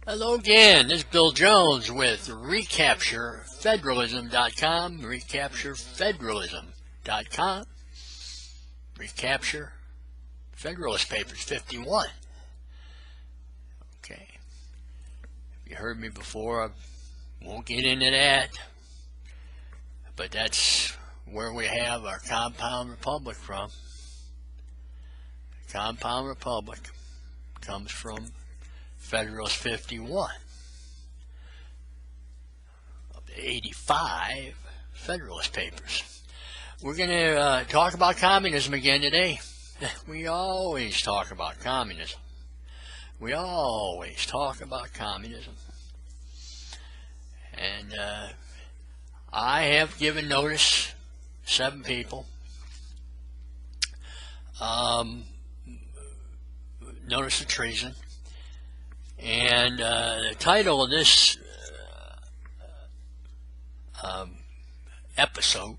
Hello again, this is Bill Jones with recapturefederalism.com, recapturefederalism.com, recapture Federalist Papers 51. Okay, if you heard me before, I won't get into that, but that's where we have our compound republic from. Compound republic comes from Federalist 51 of the 85 Federalist Papers. We're going to talk about communism again today. We always talk about communism. We always talk about communism. And I have given notice, 7 people, notice of treason. And the title of this episode,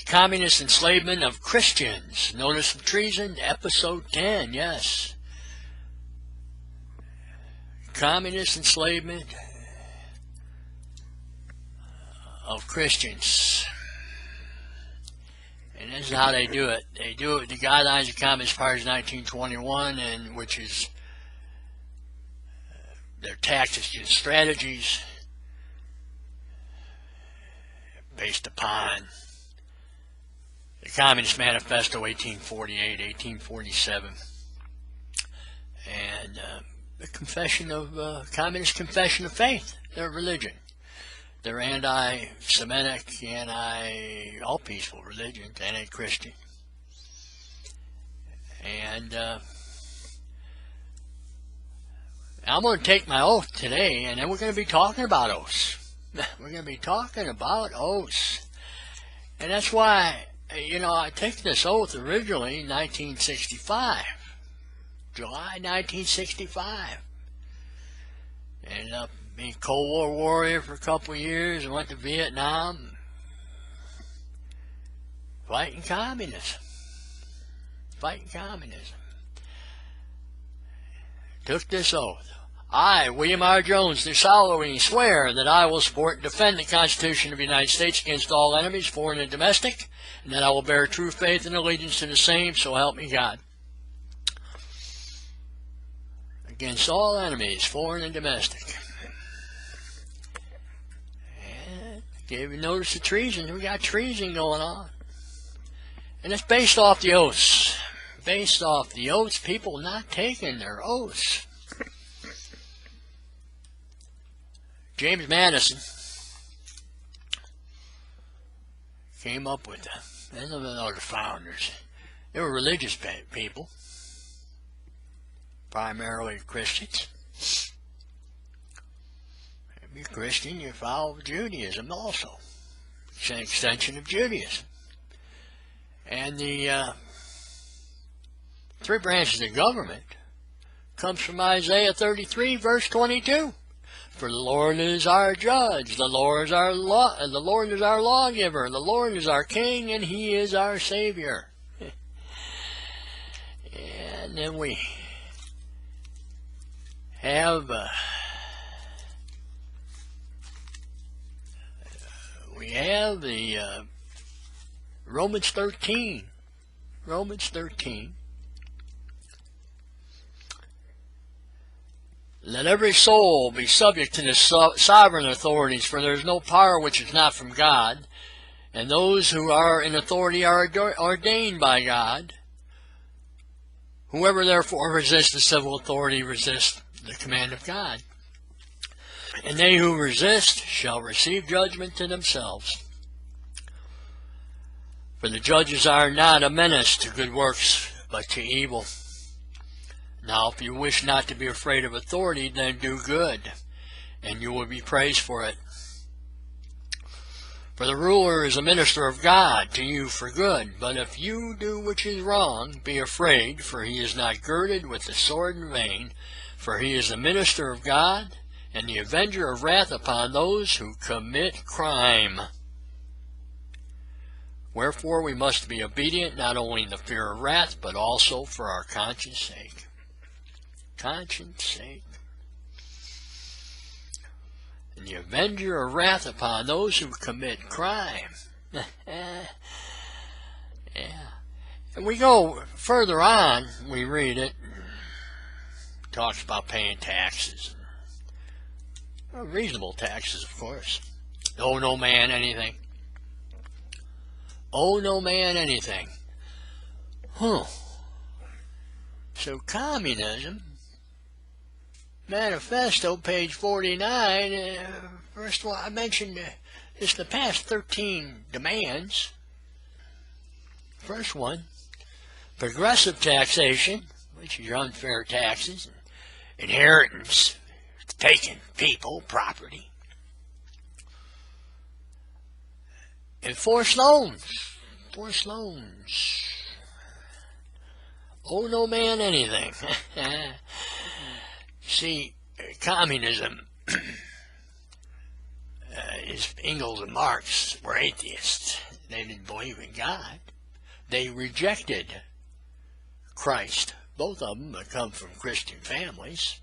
Communist Enslavement of Christians, Notice of Treason, Episode 10, yes. Communist Enslavement of Christians. And this is how they do it. They do it with the Guidelines of the Communist Party of 1921, and which is their tactics and strategies based upon the Communist Manifesto 1848, 1847, and the Confession of Communist Confession of Faith, their religion. They're anti-Semitic, all peaceful religions, anti-Christian. And I'm going to take my oath today, and then we're going to be talking about oaths. We're going to be talking about oaths. And that's why, I took this oath originally in 1965. July 1965. Ended up being a Cold War warrior for a couple of years and went to Vietnam. Fighting communism. Fighting communism. Took this oath. I, William R. Jones, do solemnly swear that I will support and defend the Constitution of the United States against all enemies, foreign and domestic, and that I will bear true faith and allegiance to the same, so help me God. Against all enemies, foreign and domestic. And gave you notice of treason. We got treason going on. And it's based off the oaths. Based off the oaths, people not taking their oaths. James Madison came up with and the founders. They were religious people, primarily Christians. If you're Christian, you follow Judaism also. It's an extension of Judaism. And the 3 branches of government comes from Isaiah 33, verse 22. For the Lord is our judge, the Lord is our lawgiver, the Lord is our king, and he is our savior. And then we have the Romans 13. Romans 13. Let every soul be subject to the sovereign authorities, for there is no power which is not from God, and those who are in authority are ordained by God. Whoever therefore resists the civil authority resists the command of God. And they who resist shall receive judgment to themselves. For the judges are not a menace to good works, but to evil. Now, if you wish not to be afraid of authority, then do good, and you will be praised for it. For the ruler is a minister of God to you for good. But if you do which is wrong, be afraid, for he is not girded with the sword in vain, for he is the minister of God, and the avenger of wrath upon those who commit crime. Wherefore we must be obedient, not only in the fear of wrath, but also for our conscience sake. Conscience sake. and the avenger of wrath upon those who commit crime. Yeah. And we go further on, we read it, talks about paying taxes. Well, reasonable taxes, of course. Owe no man anything. Owe no man anything. So communism, Manifesto, page 49, first of all, I mentioned just the past 13 demands. First one, progressive taxation, which is unfair taxes, inheritance, taking people, property, and forced loans. Forced loans. Owe no man anything. See, communism, Engels and Marx were atheists. They didn't believe in God. They rejected Christ. Both of them come from Christian families.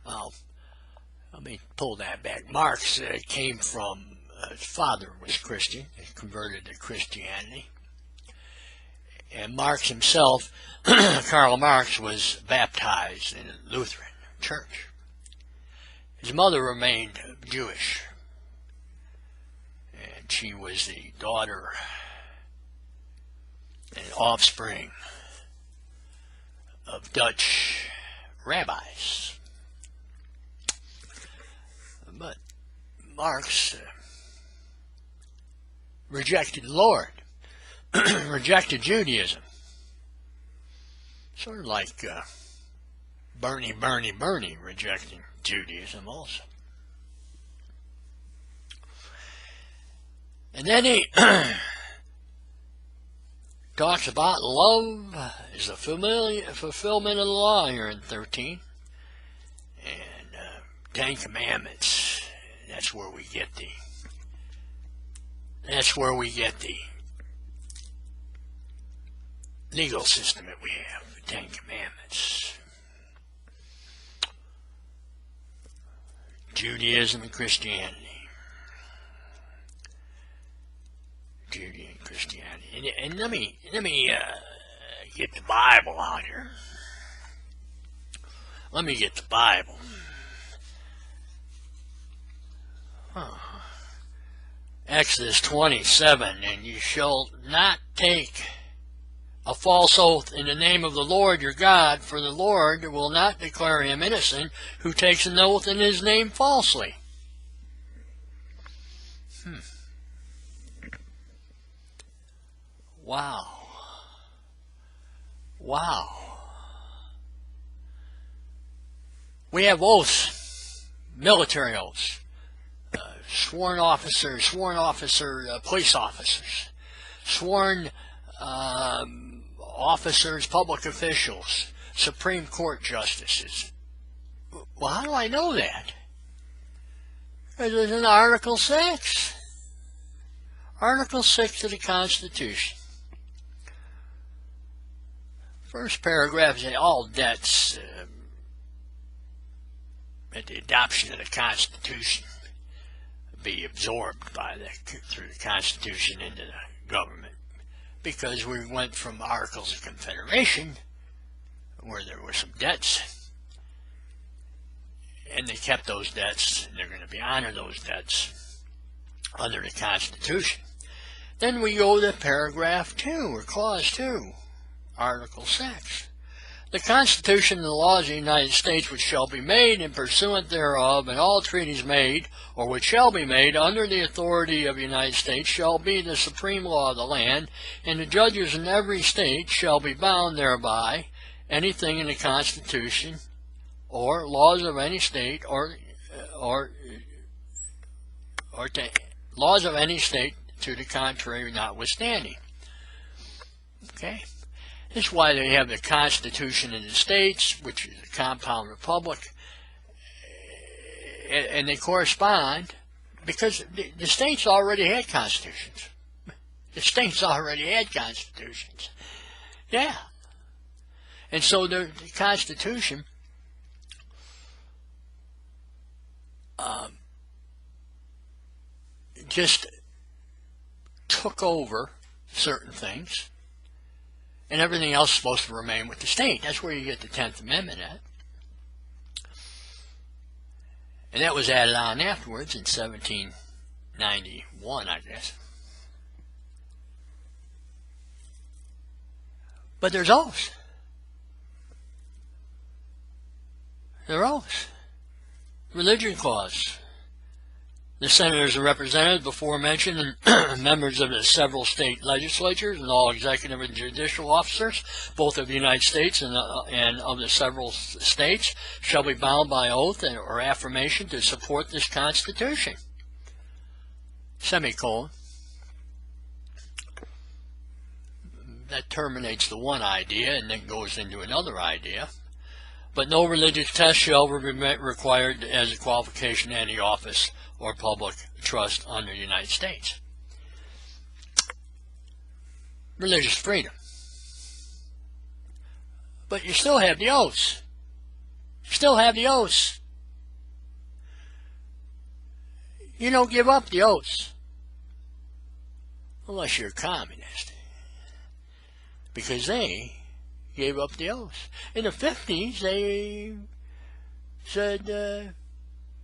Well, let me pull that back. Marx came from, his father was Christian. He converted to Christianity. And Marx himself, Karl Marx, was baptized in a Lutheran church. His mother remained Jewish, and she was the daughter and offspring of Dutch rabbis. But Marx rejected the Lord. Rejected Judaism. Sort of like Bernie rejecting Judaism also. And then he talks about love is the fulfillment of the law here in 13. And 10 Commandments. That's where we get the legal system that we have, the 10 Commandments. Judaism and Christianity. Judaism and Christianity. And let me get the Bible out here. Let me get the Bible. Exodus 27, and you shall not take a false oath in the name of the Lord your God, for the Lord will not declare him innocent who takes an oath in his name falsely. Wow. Wow. We have oaths, military oaths, sworn officers, police officers, sworn officers, public officials, Supreme Court justices. Well, how do I know that? Because it's in Article 6. Article 6 of the Constitution. First paragraph says all debts at the adoption of the Constitution be absorbed through the Constitution into the government. Because we went from Articles of Confederation, where there were some debts, and they kept those debts, and they're going to be honored those debts under the Constitution. Then we go to paragraph 2, or clause 2, Article 6. The Constitution and the laws of the United States which shall be made in pursuant thereof, and all treaties made, or which shall be made under the authority of the United States, shall be the supreme law of the land, and the judges in every state shall be bound thereby. Anything in the Constitution or laws of any state laws of any state to the contrary notwithstanding. Okay? This is why they have the Constitution in the states, which is a compound republic, and they correspond because the states already had constitutions. The states already had constitutions. Yeah. And so the Constitution just took over certain things, and everything else is supposed to remain with the state. That's where you get the 10th Amendment at. And that was added on afterwards in 1791, I guess. But there's oaths. There are oaths. Religion clause. The senators and representatives before mentioned and members of the several state legislatures and all executive and judicial officers, both of the United States and of the several states, shall be bound by oath or affirmation to support this Constitution. Semicolon. That terminates the one idea and then goes into another idea. But no religious test shall be required as a qualification to any office or public trust under the United States. Religious freedom. But you still have the oaths. You still have the oaths. You don't give up the oaths unless you're a communist, because they gave up the oaths. In the 50s, they said,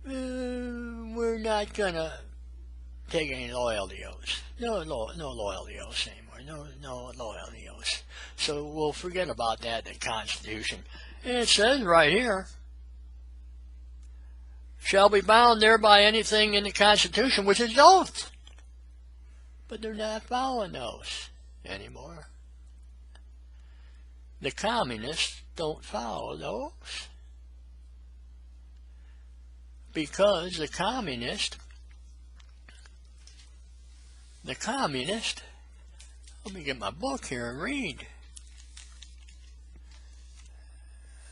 we're not going to take any loyalty oaths. No loyalty oaths anymore. No loyalty oaths. So we'll forget about that in the Constitution. And it says right here, shall be bound thereby anything in the Constitution which is oath. But they're not following those anymore. The communists don't follow those, because the communist, let me get my book here and read.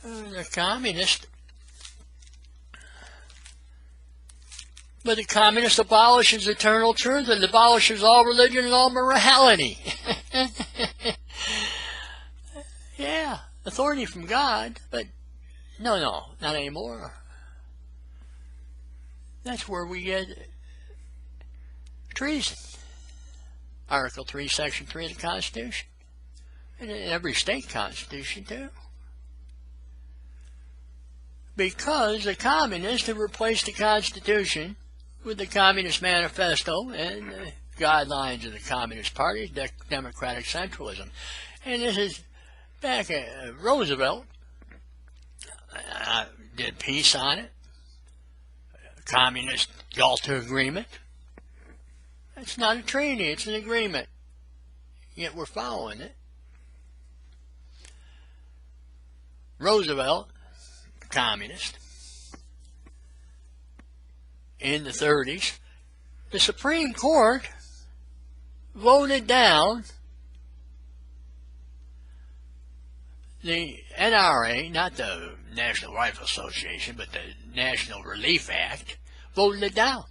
The communist abolishes eternal truth and abolishes all religion and all morality. Yeah, authority from God, but no, not anymore. That's where we get treason. Article 3, Section 3 of the Constitution. And in every state constitution, too. Because the communists have replaced the Constitution with the Communist Manifesto and the guidelines of the Communist Party, democratic centralism. And this is back at Roosevelt. Did peace on it. Communist Yalta Agreement. It's not a treaty, it's an agreement. Yet we're following it. Roosevelt, communist, in the 30s, the Supreme Court voted down the NRA, not the National Rifle Association, but the National Relief Act, voted it down.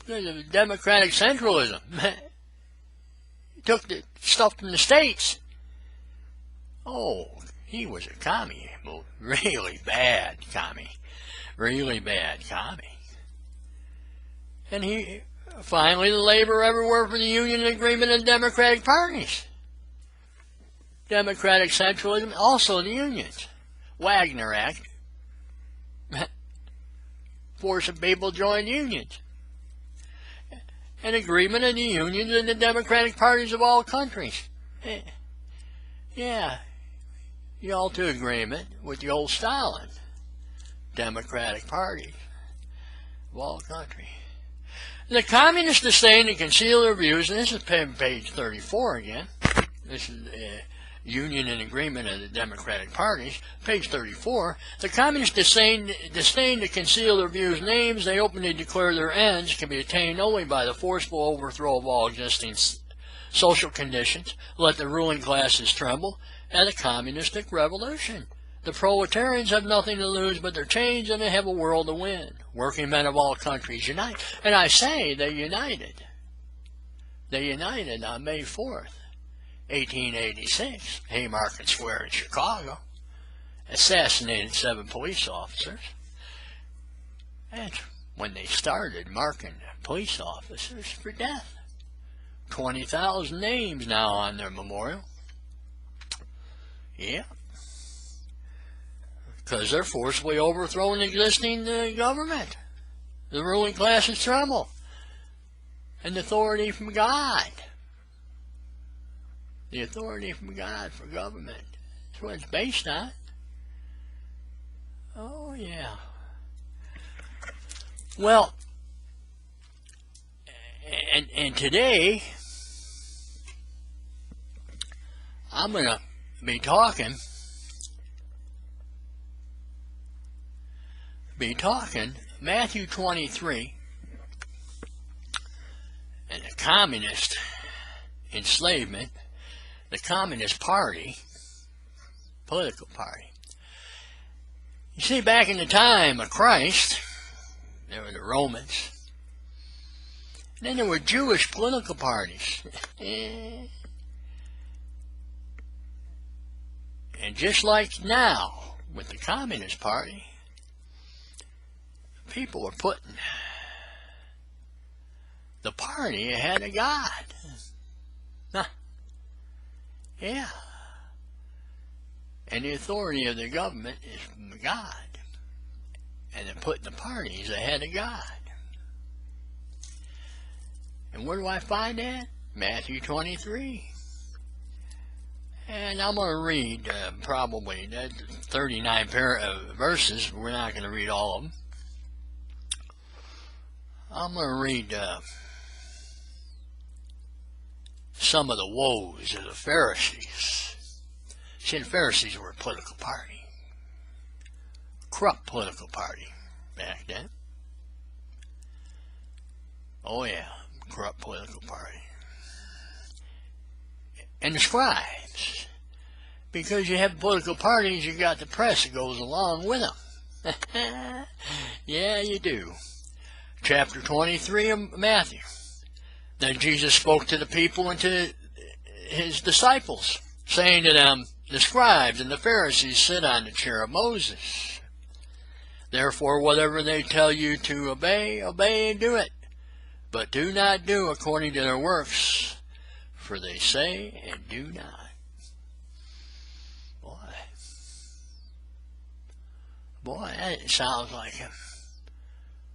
Because of democratic centralism. Took the stuff from the states. Oh, he was a commie. Really bad commie. Really bad commie. And he, finally, the labor everywhere for the Union agreement and Democratic parties. Democratic centralism, also the unions. Wagner Act. Forcing people to join unions. An agreement of the unions and the democratic parties of all countries. Yeah, Yalta Agreement with the old Stalin. Democratic parties of all countries. The communists disdain to conceal their views, and this is page 34 again. This is Union and Agreement of the Democratic Parties, page 34. The communists disdain to conceal their views. Names they openly declare their ends can be attained only by the forcible overthrow of all existing social conditions. Let the ruling classes tremble at a communistic revolution. The proletarians have nothing to lose but their chains, and they have a world to win. Working men of all countries unite. And I say they united. They united on May 4th. 1886, Haymarket Square in Chicago, assassinated 7 police officers, That's when they started marking police officers for death. 20,000 names now on their memorial. Yeah. Because they're forcibly overthrowing existing government. The ruling classes tremble. And the authority from God. The authority from God for government. That's what it's based on. Oh, yeah. Well, and today, I'm going to be talking Matthew 23 and the communist enslavement, the Communist Party, political party. You see, back in the time of Christ, there were the Romans, and then there were Jewish political parties. And just like now, with the Communist Party, people were putting the party ahead of God. Huh. Yeah. And the authority of the government is from God. And they're putting the parties ahead of God. And where do I find that? Matthew 23. And I'm going to read probably 39 verses. We're not going to read all of them. I'm going to read some of the woes of the Pharisees. See, the Pharisees were a political party. Corrupt political party back then. Oh yeah, corrupt political party. And the scribes. Because you have political parties, you got the press that goes along with them. Yeah, you do. Chapter 23 of Matthew. Then Jesus spoke to the people and to his disciples, saying to them, the scribes and the Pharisees sit on the chair of Moses. Therefore, whatever they tell you to obey, obey and do it. But do not do according to their works, for they say and do not. Boy, that sounds like a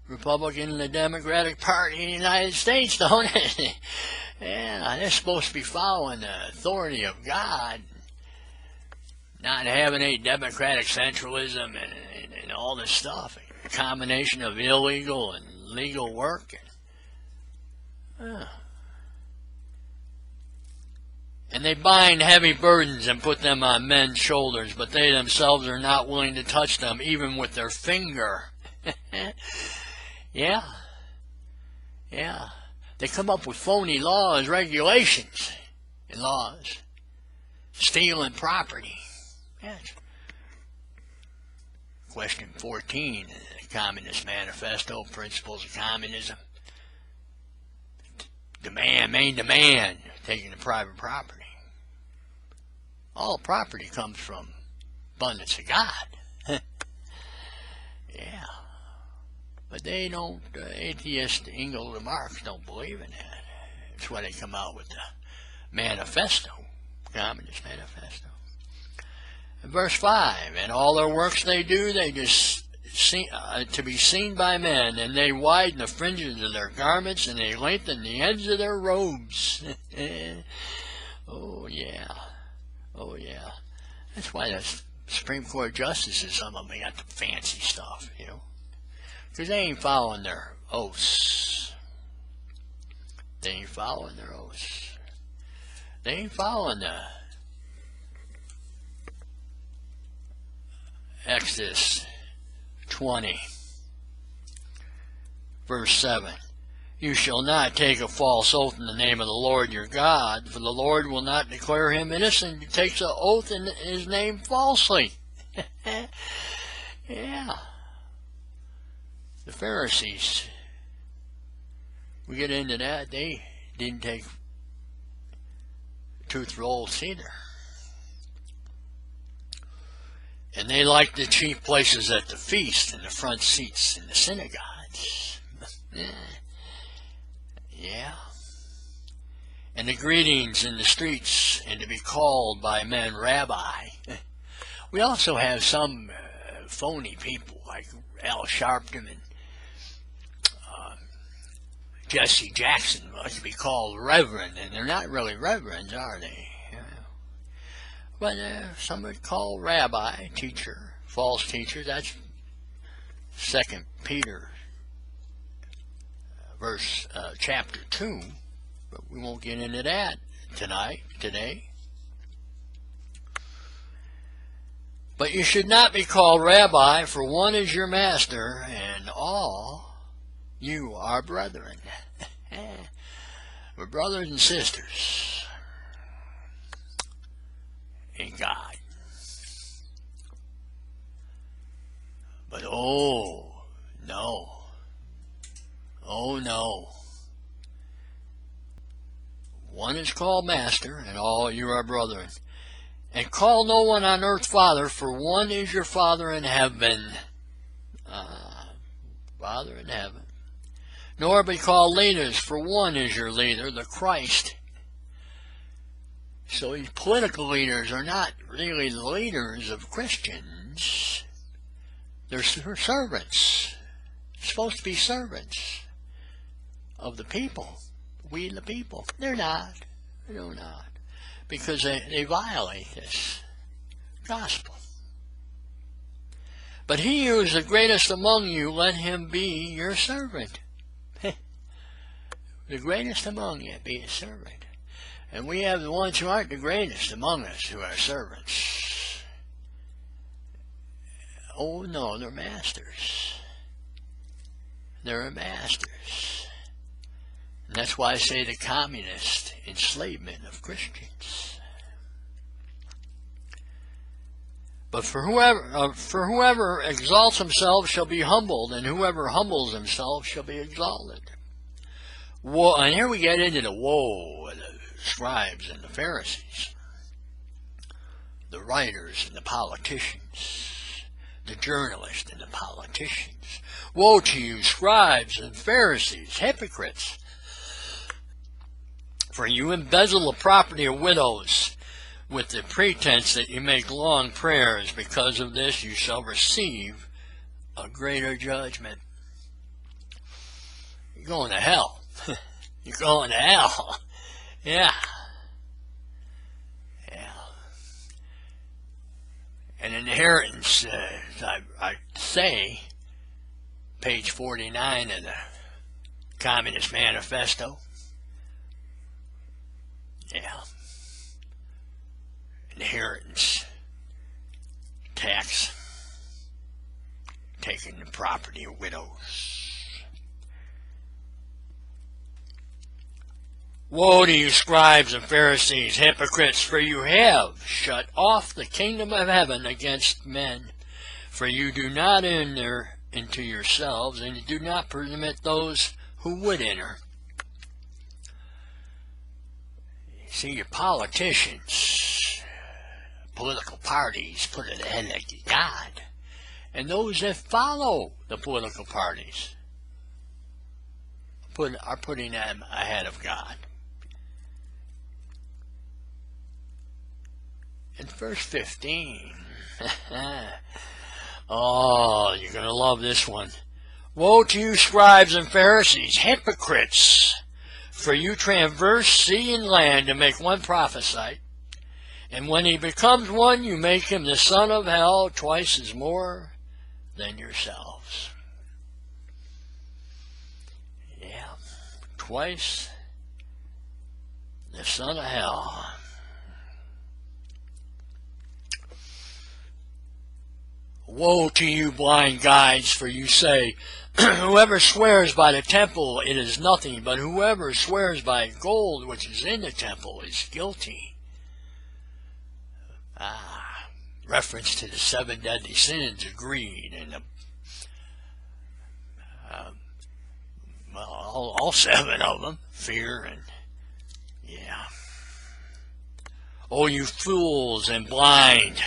Republican and the Democratic Party in the United States, don't it? Yeah, they're supposed to be following the authority of God, not having a democratic centralism and all this stuff, a combination of illegal and legal work. And they bind heavy burdens and put them on men's shoulders, but they themselves are not willing to touch them, even with their finger. Yeah. They come up with phony laws, regulations, and laws. Stealing property. Yes. Question 14, the Communist Manifesto, Principles of Communism. Main demand, taking the private property. All property comes from abundance of God. Yeah. But they don't, atheist Engels and Marx don't believe in that. That's why they come out with the Manifesto, Communist Manifesto. In verse 5, and all their works they do, they just to be seen by men, and they widen the fringes of their garments, and they lengthen the ends of their robes. Oh yeah. That's why the Supreme Court justices, some of them got the fancy stuff, you know, because they ain't following their oaths. They ain't following their oaths. They ain't following the Exodus 20, verse 7. You shall not take a false oath in the name of the Lord your God, for the Lord will not declare him innocent who takes an oath in his name falsely. Yeah. The Pharisees, we get into that, they didn't take truthful oaths either. And they like the chief places at the feast and the front seats in the synagogues. Yeah. And the greetings in the streets, and to be called by men rabbi. We also have some phony people like Al Sharpton and Jesse Jackson like to be called reverend, and they're not really reverends, are they? But some would call rabbi, teacher, false teacher. That's 2 Peter chapter 2. But we won't get into that today. But you should not be called rabbi, for one is your master, and all you are brethren. We're brothers and sisters in God. But oh no, one is called master, and all you are brethren. And call no one on earth father, for one is your Father in heaven. Father in heaven. Nor be called leaders, for one is your leader, the Christ. So these political leaders are not really the leaders of Christians. They're servants. They're supposed to be servants of the people. We the people. They're not. They're not. Because they violate this gospel. But he who is the greatest among you, let him be your servant. The greatest among you, be a servant. And we have the ones who aren't the greatest among us who are servants. Oh no, they're masters. They're masters. And that's why I say the communist enslavement of Christians. But for whoever exalts himself shall be humbled, and whoever humbles himself shall be exalted. Woe, and here we get into the woe of the scribes and the Pharisees, the writers and the politicians, the journalists and the politicians. Woe to you, scribes and Pharisees, hypocrites! For you embezzle the property of widows with the pretense that you make long prayers. Because of this you shall receive a greater judgment. You're going to hell. You're going to hell. Yeah. Yeah. An inheritance, I say, page 49 of the Communist Manifesto. Yeah. Inheritance. Tax. Taking the property of widows. Woe to you, scribes and Pharisees, hypocrites, for you have shut off the kingdom of heaven against men. For you do not enter into yourselves, and you do not permit those who would enter. See, your politicians, political parties, put it ahead of God. And those that follow the political parties are putting them ahead of God. In verse 15, oh, you're going to love this one. Woe to you, scribes and Pharisees, hypocrites! For you traverse sea and land to make one prophesy, and when he becomes one, you make him the son of hell twice as more than yourselves. Yeah, twice the son of hell. Woe to you, blind guides, for you say, whoever swears by the temple, it is nothing, but whoever swears by gold which is in the temple is guilty. Reference to the 7 deadly sins of greed and all 7 of them, fear and, yeah. Oh, you fools and blind!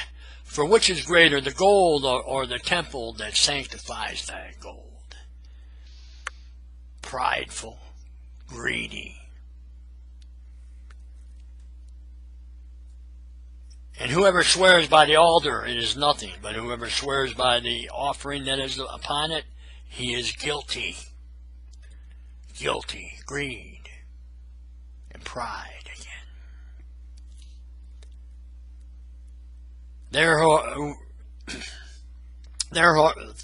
For which is greater, the gold or the temple that sanctifies that gold? Prideful, greedy. And whoever swears by the altar, it is nothing, but whoever swears by the offering that is upon it, he is guilty. Guilty, greed, and pride again.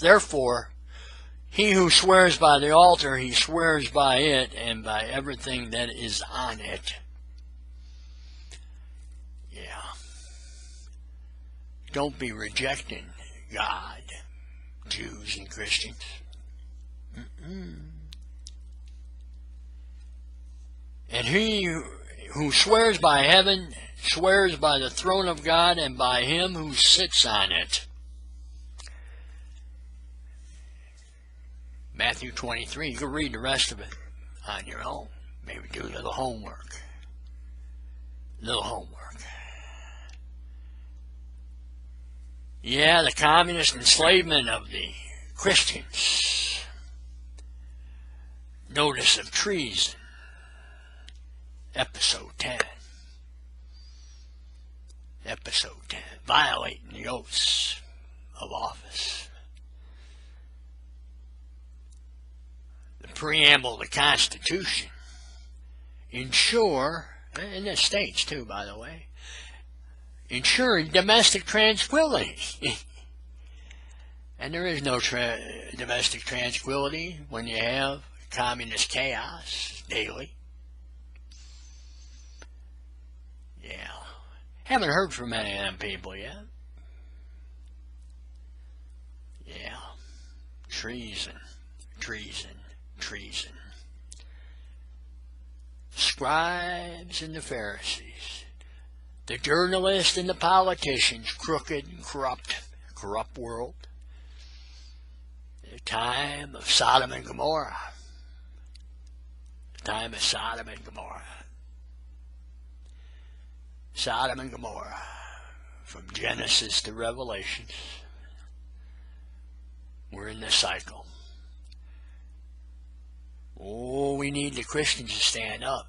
Therefore, he who swears by the altar, he swears by it and by everything that is on it. Yeah. Don't be rejecting God, Jews and Christians. And he who swears by heaven swears by the throne of God and by him who sits on it. Matthew 23. You can read the rest of it on your own. Maybe do a little homework. Yeah, the communist enslavement of the Christians. Notice of treason. Episode 10. Episode 10. Violating the oaths of office. The preamble of the Constitution. Ensure, and the states too, by the way, ensuring domestic tranquility. And there is no domestic tranquility when you have communist chaos daily. Yeah. Haven't heard from many of them people yet. Yeah. Treason. Scribes and the Pharisees. The journalists and the politicians, crooked and corrupt world. The time of Sodom and Gomorrah. Sodom and Gomorrah, from Genesis to Revelation. We're in this cycle. Oh, we need the Christians to stand up.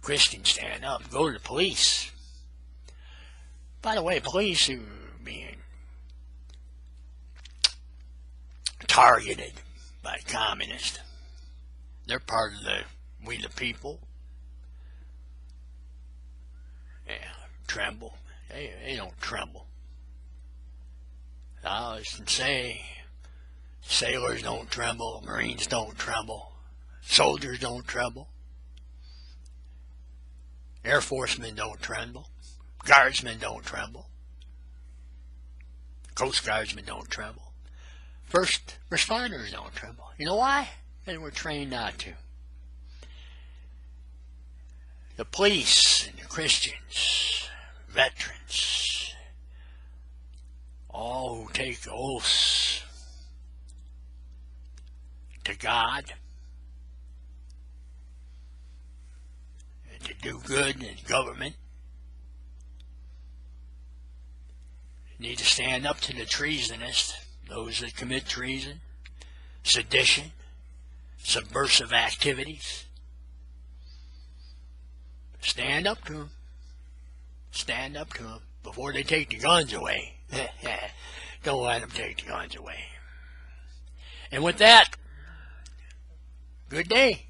Christians stand up. Go to the police. By the way, police are being targeted by communists. They're part of we the people. Yeah, tremble. They don't tremble. I was to say, sailors don't tremble, Marines don't tremble, soldiers don't tremble, Air Forcemen don't tremble, Guardsmen don't tremble, Coast Guardsmen don't tremble, first responders don't tremble. You know why? They were trained not to. The police and the Christians, veterans, all who take oaths to God and to do good in government need to stand up to the treasonists, those that commit treason, sedition, subversive activities. Stand up to them. Stand up to them before they take the guns away. Don't let them take the guns away. And with that, good day.